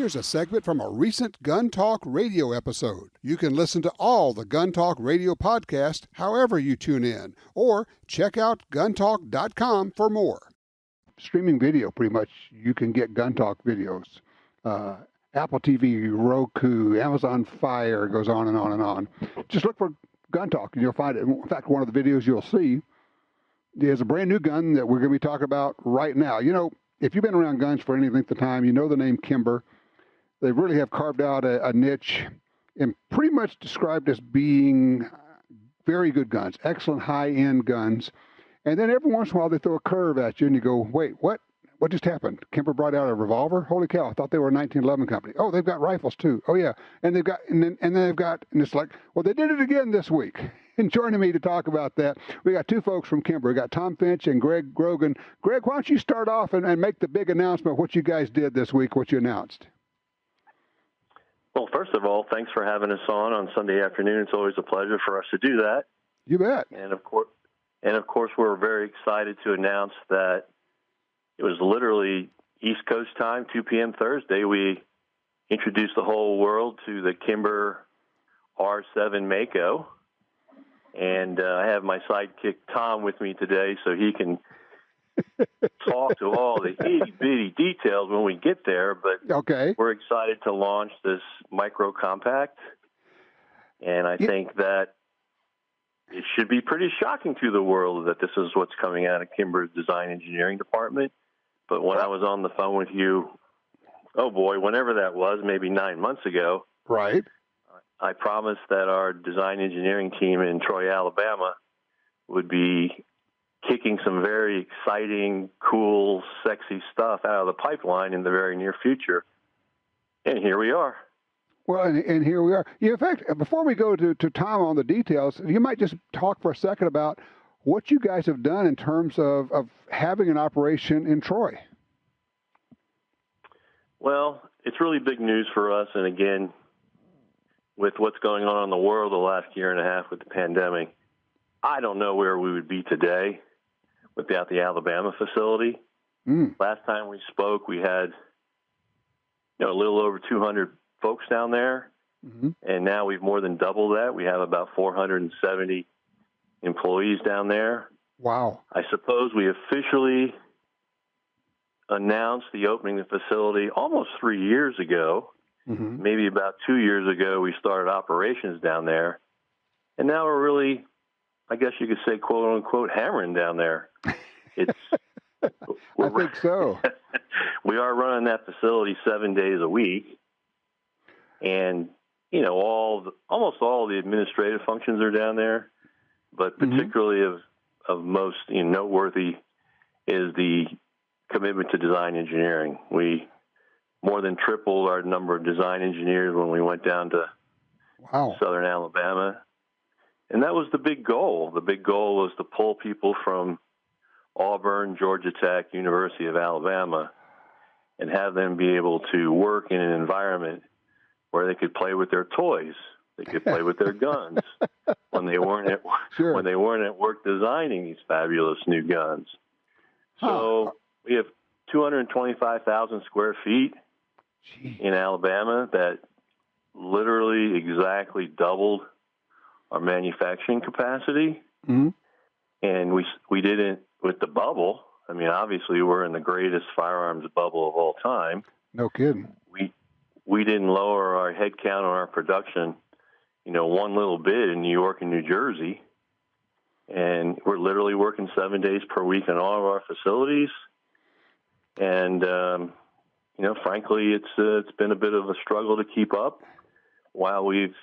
Here's a segment from a recent Gun Talk radio episode. You can listen to all the Gun Talk radio podcasts however you tune in, or check out guntalk.com for more. Streaming video, pretty much, you can get Gun Talk videos. Apple TV, Roku, Amazon Fire, goes on and on and on. Just look for Gun Talk and you'll find it. In fact, one of the videos you'll see is a brand new gun that we're going to be talking about right now. You know, if you've been around guns for any length of time, you know the name Kimber. They really have carved out a niche and pretty much described as being very good guns, excellent high-end guns. And then every once in a while they throw a curve at you and you go, wait, what? What just happened? Kimber brought out a revolver? Holy cow, I thought they were a 1911 company. Oh, they've got rifles too. Oh yeah. And they've got, and then they've got, and it's like, well, they did it again this week. And joining me to talk about that, we got two folks from Kimber. We got Tom Finch and Greg Grogan. Greg, why don't you start off and make the big announcement of what you guys did this week, what you announced? Well, first of all, thanks for having us on Sunday afternoon. It's always a pleasure for us to do that. You bet. And of course, we're very excited to announce that it was literally East Coast time, 2 p.m. Thursday. We introduced the whole world to the Kimber R7 Mako. And I have my sidekick Tom with me today so he can talk to all the itty-bitty details when we get there. But okay, we're excited to launch this micro compact. And I think that it should be pretty shocking to the world that this is what's coming out of Kimber's design engineering department. But when I was on the phone with you, oh boy, whenever that was, maybe 9 months ago, right, I promised that our design engineering team in Troy, Alabama, would be kicking some very exciting, cool, sexy stuff out of the pipeline in the very near future. And here we are. Well, and here we are. In fact, before we go to Tom on the details, you might just talk for a second about what you guys have done in terms of having an operation in Troy. Well, it's really big news for us. And again, with what's going on in the world the last year and a half with the pandemic, I don't know where we would be today without the Alabama facility. Last time we spoke, we had a little over 200 folks down there, and now we've more than doubled that. We have about 470 employees down there. Wow. I suppose we officially announced the opening of the facility almost 3 years ago. Maybe about 2 years ago, we started operations down there. And now we're really, I guess you could say, quote unquote, hammering down there. I think so. We are running that facility 7 days a week. And, almost all the administrative functions are down there. But particularly of most noteworthy is the commitment to design engineering. We more than tripled our number of design engineers when we went down to southern Alabama. And that was the big goal. The big goal was to pull people from Auburn, Georgia Tech, University of Alabama, and have them be able to work in an environment where they could play with their toys. They could play with their guns when they weren't at work designing these fabulous new guns. So we have 225,000 square feet in Alabama that literally exactly doubled our manufacturing capacity. And we did it with the bubble. I mean, obviously we're in the greatest firearms bubble of all time. No kidding. We didn't lower our head count on our production, one little bit in New York and New Jersey. And we're literally working 7 days per week in all of our facilities. And, frankly, it's been a bit of a struggle to keep up while we've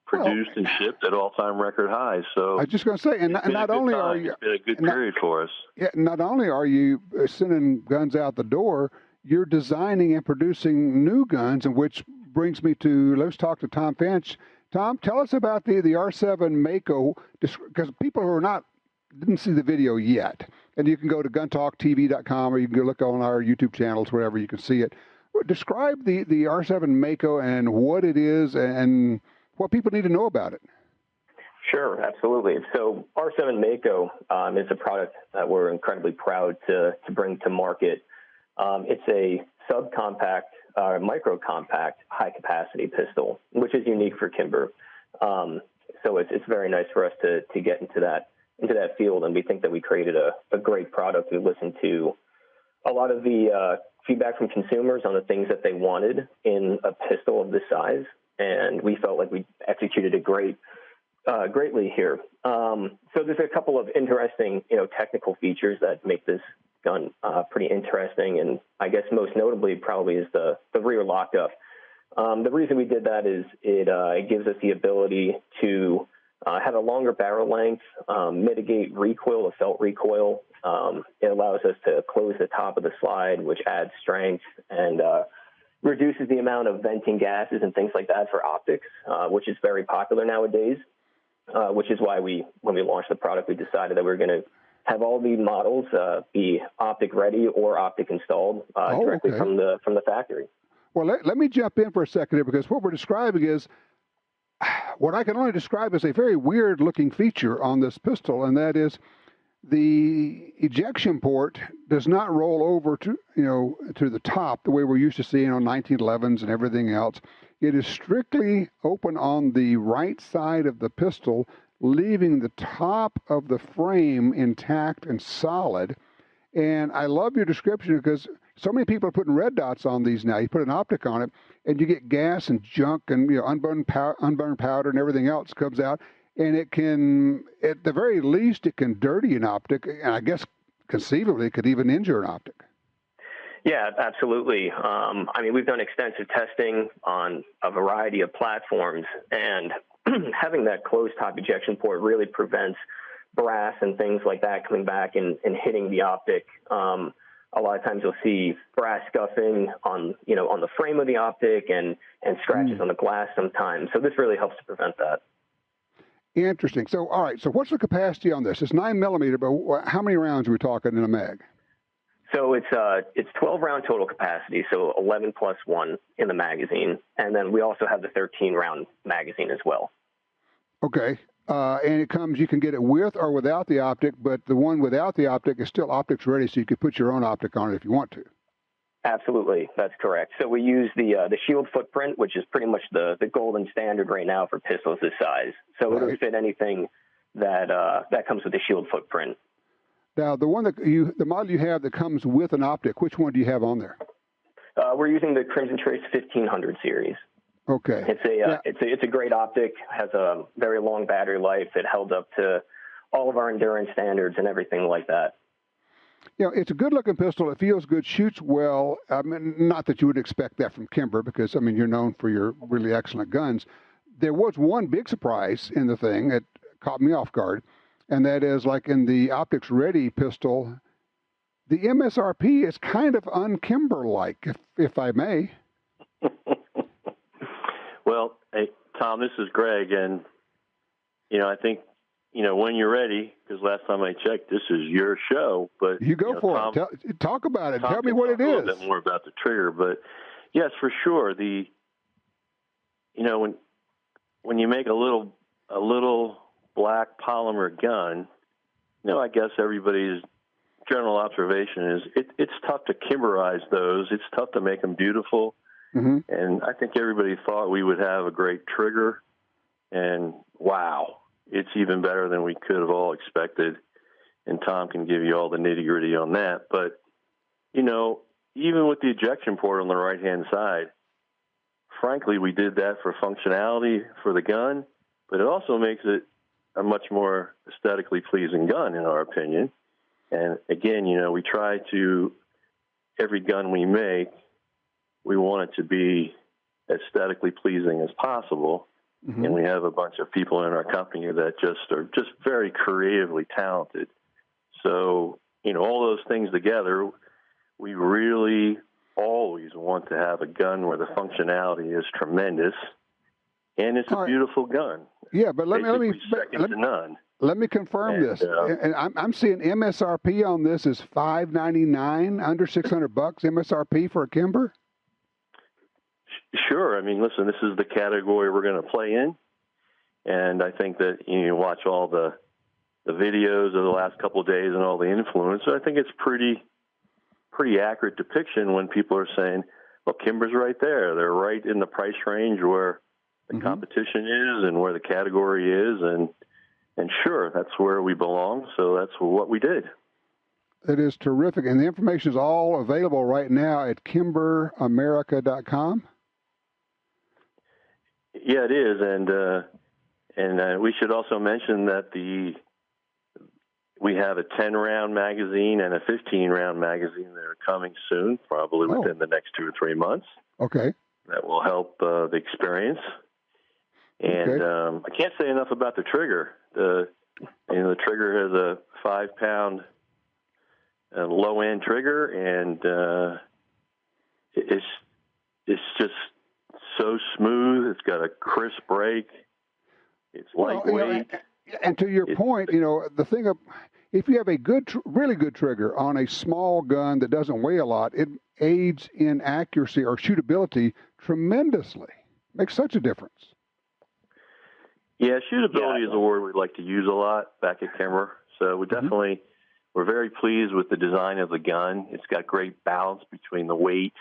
produced and shipped at all-time record highs. So I was just going to say, and not only are you, it's been a good period for us. Yeah, not only are you sending guns out the door, you're designing and producing new guns, and which brings me to, let's talk to Tom Finch. Tom, tell us about the R7 Mako, because people who didn't see the video yet, and you can go to guntalktv.com or you can go look on our YouTube channels, wherever you can see it. Describe the R7 Mako and what it is and what people need to know about it. Sure, absolutely. So R7 Mako is a product that we're incredibly proud to bring to market. It's a subcompact micro compact high capacity pistol, which is unique for Kimber. So it's very nice for us to get into that field, and we think that we created a great product. We listened to a lot of the feedback from consumers on the things that they wanted in a pistol of this size, and we felt like we executed it greatly here. So there's a couple of interesting, technical features that make this gun pretty interesting, and I guess most notably probably is the rear lockup. The reason we did that is it gives us the ability to have a longer barrel length, mitigate recoil, the felt recoil. It allows us to close the top of the slide, which adds strength and reduces the amount of venting gases and things like that for optics, which is very popular nowadays, which is why when we launched the product, we decided that we were going to have all the models be optic ready or optic installed directly from the factory. Well, let me jump in for a second here, because what we're describing is what I can only describe as a very weird-looking feature on this pistol, and that is the ejection port does not roll over to the top the way we're used to seeing on 1911s and everything else. It is strictly open on the right side of the pistol, leaving the top of the frame intact and solid. And I love your description, because so many people are putting red dots on these now. You put an optic on it, and you get gas and junk and unburned powder and everything else comes out. And it can, at the very least, it can dirty an optic, and I guess conceivably it could even injure an optic. Yeah, absolutely. We've done extensive testing on a variety of platforms, and having that closed top ejection port really prevents brass and things like that coming back and hitting the optic. A lot of times you'll see brass scuffing on the frame of the optic and scratches on the glass sometimes. So this really helps to prevent that. Interesting. So, all right. So what's the capacity on this? It's 9mm, but how many rounds are we talking in a mag? So it's 12 round total capacity, so 11 plus 1 in the magazine. And then we also have the 13 round magazine as well. Okay. And it comes, you can get it with or without the optic, but the one without the optic is still optics ready, so you could put your own optic on it if you want to. Absolutely, that's correct. So we use the shield footprint, which is pretty much the golden standard right now for pistols this size. So it'll fit anything that comes with the shield footprint. Now, the model you have that comes with an optic, which one do you have on there? We're using the Crimson Trace 1500 series. Okay. It's a great optic, has a very long battery life. It held up to all of our endurance standards and everything like that. It's a good-looking pistol. It feels good, shoots well. Not that you would expect that from Kimber, because, you're known for your really excellent guns. There was one big surprise in the thing that caught me off guard, and that is, like in the optics-ready pistol, the Msrp is kind of un-Kimber-like, if I may. Well, hey, Tom, this is Greg, and, I think, when you're ready, because last time I checked, this is your show. But you go for Tom, it. Talk about it. Tom, tell me what it is. A little bit more about the trigger, but yes, for sure. When you make a little black polymer gun, I guess everybody's general observation is it's tough to Kimberize those. It's tough to make them beautiful. Mm-hmm. And I think everybody thought we would have a great trigger, and wow, it's even better than we could have all expected. And Tom can give you all the nitty-gritty on that. But, even with the ejection port on the right-hand side, frankly, we did that for functionality for the gun, but it also makes it a much more aesthetically pleasing gun, in our opinion. And again, we try to, every gun we make, we want it to be aesthetically pleasing as possible. Mm-hmm. And we have a bunch of people in our company that are just very creatively talented. So, all those things together, we really always want to have a gun where the functionality is tremendous, and it's a beautiful gun. Yeah, but let me confirm this. And I'm seeing MSRP on this is $599, under $600 MSRP for a Kimber. Sure. Listen, this is the category we're going to play in. And I think that you watch all the videos of the last couple of days and all the influence. I think it's pretty accurate depiction when people are saying, Well, Kimber's right there. They're right in the price range where the competition is and where the category is, and sure, that's where we belong, so that's what we did. It is terrific, and the information is all available right now at kimberamerica.com. Yeah, it is, and we should also mention that we have a 10-round magazine and a 15-round magazine that are coming soon, probably within the next 2 or 3 months. Okay. That will help the experience. And I can't say enough about the trigger. The trigger has a 5-pound low-end trigger, and it's just so smooth. It's got a crisp break. It's lightweight. And to your point, the thing of, if you have a really good trigger on a small gun that doesn't weigh a lot, it aids in accuracy or shootability tremendously. Makes such a difference. Yeah, shootability is a word we'd like to use a lot back at Kimber. So we're very pleased with the design of the gun. It's got great balance between the weight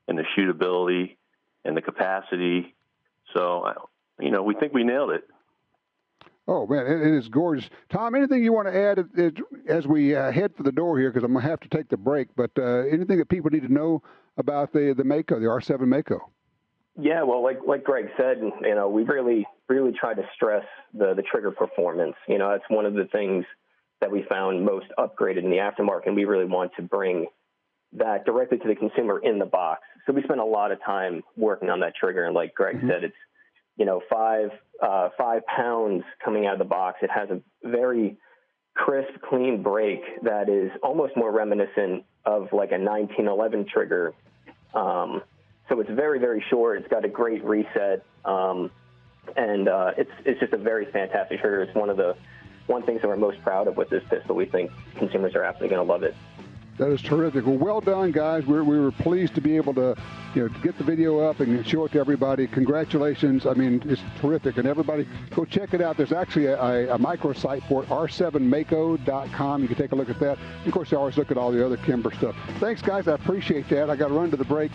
and the shootability and the capacity. So, we think we nailed it. Oh, man, it is gorgeous. Tom, anything you want to add as we head for the door here, because I'm going to have to take the break, but anything that people need to know about the Mako, the R7 Mako? Yeah, well, like Greg said, we really try to stress the trigger performance. That's one of the things that we found most upgraded in the aftermarket, and we really want to bring that directly to the consumer in the box. So we spent a lot of time working on that trigger, and like Greg said, it's 5 pounds coming out of the box. It has a very crisp, clean break that is almost more reminiscent of like a 1911 trigger. So it's very, very short. It's got a great reset, and it's just a very fantastic trigger. It's one thing that we're most proud of with this pistol. We think consumers are absolutely going to love it. That is terrific. Well done, guys. We were pleased to be able to, get the video up and show it to everybody. Congratulations. I mean, it's terrific. And everybody, go check it out. There's actually a microsite for it, R7Mako.com. You can take a look at that. Of course, you always look at all the other Kimber stuff. Thanks, guys. I appreciate that. I got to run to the break.